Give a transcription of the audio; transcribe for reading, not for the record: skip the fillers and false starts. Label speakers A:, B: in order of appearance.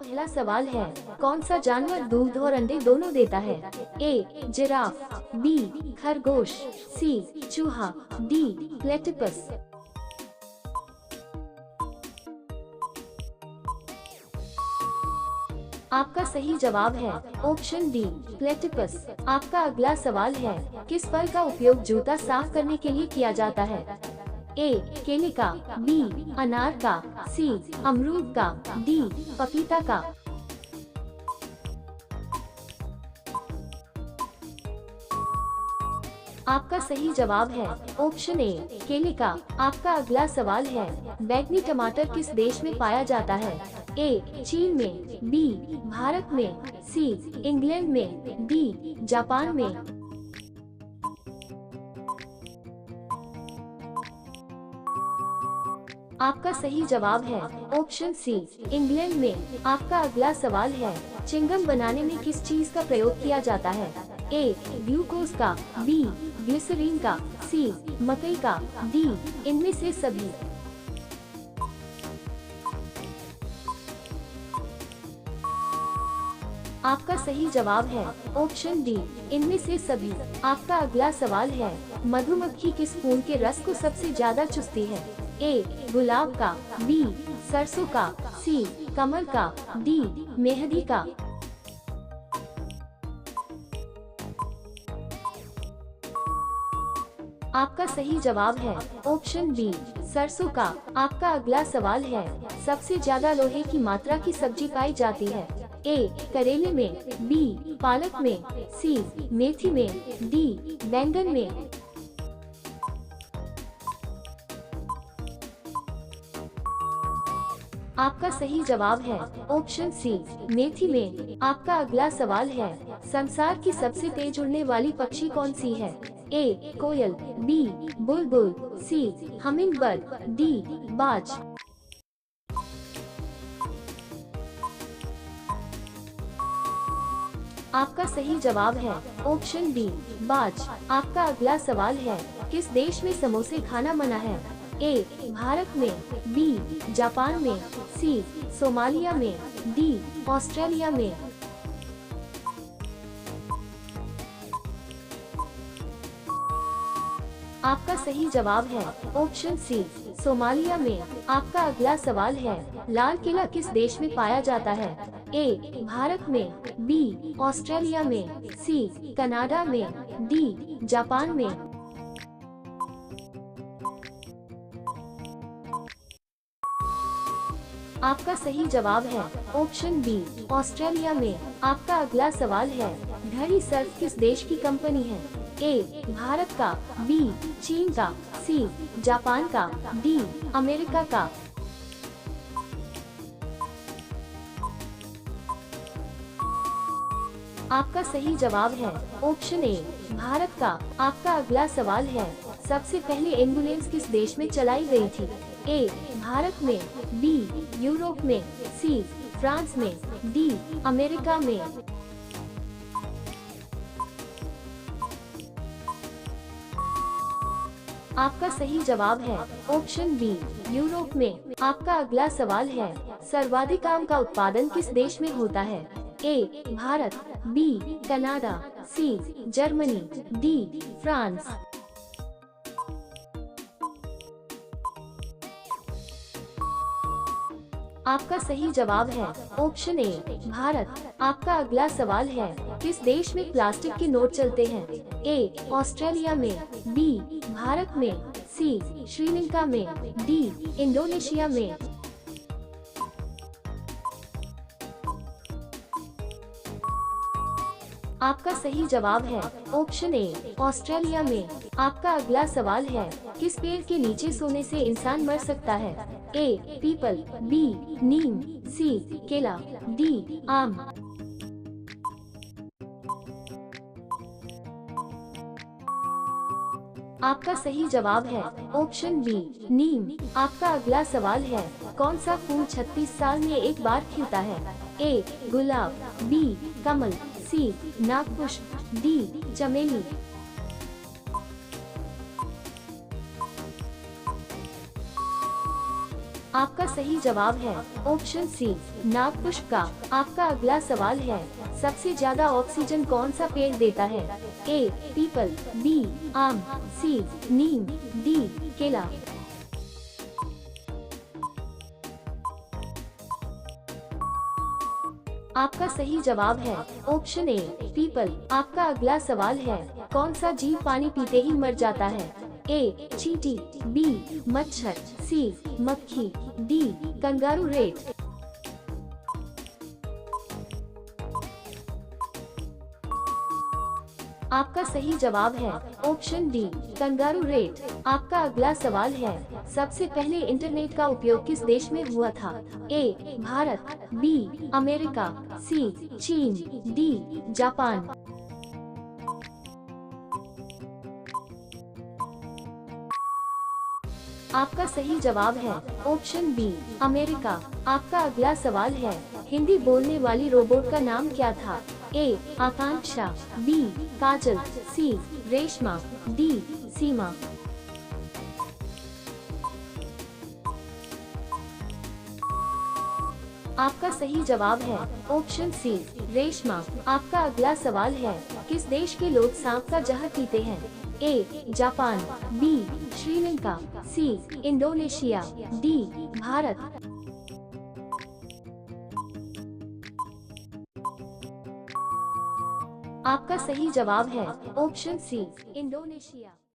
A: पहला सवाल है, कौन सा जानवर दूध और अंडे दोनों देता है? ए जिराफ, बी खरगोश, सी चूहा, डी प्लेटिपस। आपका सही जवाब है ऑप्शन डी प्लेटिपस। आपका अगला सवाल है, किस फल का उपयोग जूता साफ करने के लिए किया जाता है? ए केले का, बी अनार का, सी अमरूद का, डी पपीता का। आपका सही जवाब है ऑप्शन ए केले का। आपका अगला सवाल है, बैंगनी टमाटर किस देश में पाया जाता है? ए चीन में, बी भारत में, सी इंग्लैंड में, डी जापान में। आपका सही जवाब है ऑप्शन सी इंग्लैंड में। आपका अगला सवाल है, चिंगम बनाने में किस चीज का प्रयोग किया जाता है? ए ग्लूकोज का, बी ग्लिसरीन का, सी मकई का, डी इनमें से सभी। आपका सही जवाब है ऑप्शन डी इनमें से सभी। आपका अगला सवाल है, मधुमक्खी किस फूल के रस को सबसे ज्यादा चूसती है? ए गुलाब का, बी सरसों का, सी कमल का, डी मेहंदी का। आपका सही जवाब है ऑप्शन बी सरसों का। आपका अगला सवाल है, सबसे ज्यादा लोहे की मात्रा की सब्जी पाई जाती है? ए करेले में, बी पालक में, सी मेथी में, डी बैंगन में। आपका सही जवाब है ऑप्शन सी मेथी में। आपका अगला सवाल है, संसार की सबसे तेज उड़ने वाली पक्षी कौन सी है? ए कोयल, बी बुलबुल, सी हमिंगबर्ड, डी बाज। आपका सही जवाब है ऑप्शन बी बाज। आपका अगला सवाल है, किस देश में समोसे खाना मना है? ए भारत में, बी जापान में, सी सोमालिया में, डी ऑस्ट्रेलिया में। आपका सही जवाब है ऑप्शन सी सोमालिया में। आपका अगला सवाल है, लाल किला किस देश में पाया जाता है? ए भारत में, बी ऑस्ट्रेलिया में, सी कनाडा में, डी जापान में। आपका सही जवाब है ऑप्शन बी ऑस्ट्रेलिया में। आपका अगला सवाल है, घड़ी सर्फ किस देश की कंपनी है? ए भारत का, बी चीन का, सी जापान का, डी अमेरिका का। आपका सही जवाब है ऑप्शन ए भारत का। आपका अगला सवाल है, सबसे पहले एम्बुलेंस किस देश में चलाई गई थी? ए भारत में, बी यूरोप में, सी फ्रांस में, डी अमेरिका में। आपका सही जवाब है ऑप्शन बी यूरोप में। आपका अगला सवाल है, सर्वाधिक आम का उत्पादन किस देश में होता है? A Bharat, B Canada, C Germany, D France. आपका सही जवाब है ऑप्शन ए भारत। आपका अगला सवाल है, किस देश में प्लास्टिक के नोट चलते हैं? ए ऑस्ट्रेलिया में, बी भारत में, सी श्रीलंका में, डी इंडोनेशिया में। आपका सही जवाब है ऑप्शन ए ऑस्ट्रेलिया में। आपका अगला सवाल है, किस पेड़ के नीचे सोने से इंसान मर सकता है? ए पीपल, बी नीम, सी केला, डी आम। आपका सही जवाब है ऑप्शन बी नीम। आपका अगला सवाल है, कौन सा फूल 36 साल में एक बार खिलता है? ए गुलाब, बी कमल, सी नागपुष्प, डी चमेली। आपका सही जवाब है ऑप्शन सी नाग पुष्प का। आपका अगला सवाल है, सबसे ज्यादा ऑक्सीजन कौन सा पेड़ देता है? ए पीपल, बी आम, सी नीम, डी केला। आपका सही जवाब है ऑप्शन ए पीपल। आपका अगला सवाल है, कौन सा जीव पानी पीते ही मर जाता है? ए चींटी, बी मच्छर, सी मक्खी, डी कंगारू रेट। आपका सही जवाब है ऑप्शन डी कंगारू रेट। आपका अगला सवाल है, सबसे पहले इंटरनेट का उपयोग किस देश में हुआ था? ए भारत, बी अमेरिका, सी चीन, डी जापान। आपका सही जवाब है ऑप्शन बी अमेरिका। आपका अगला सवाल है, हिंदी बोलने वाली रोबोट का नाम क्या था? ए आकांक्षा, बी काजल, सी रेशमा, डी सीमा। आपका सही जवाब है ऑप्शन सी रेशमा। आपका अगला सवाल है, किस देश के लोग सांप का जहर पीते हैं? A Japan, B Sri Lanka, C Indonesia, D Bharat. आपका सही जवाब है ऑप्शन सी इंडोनेशिया।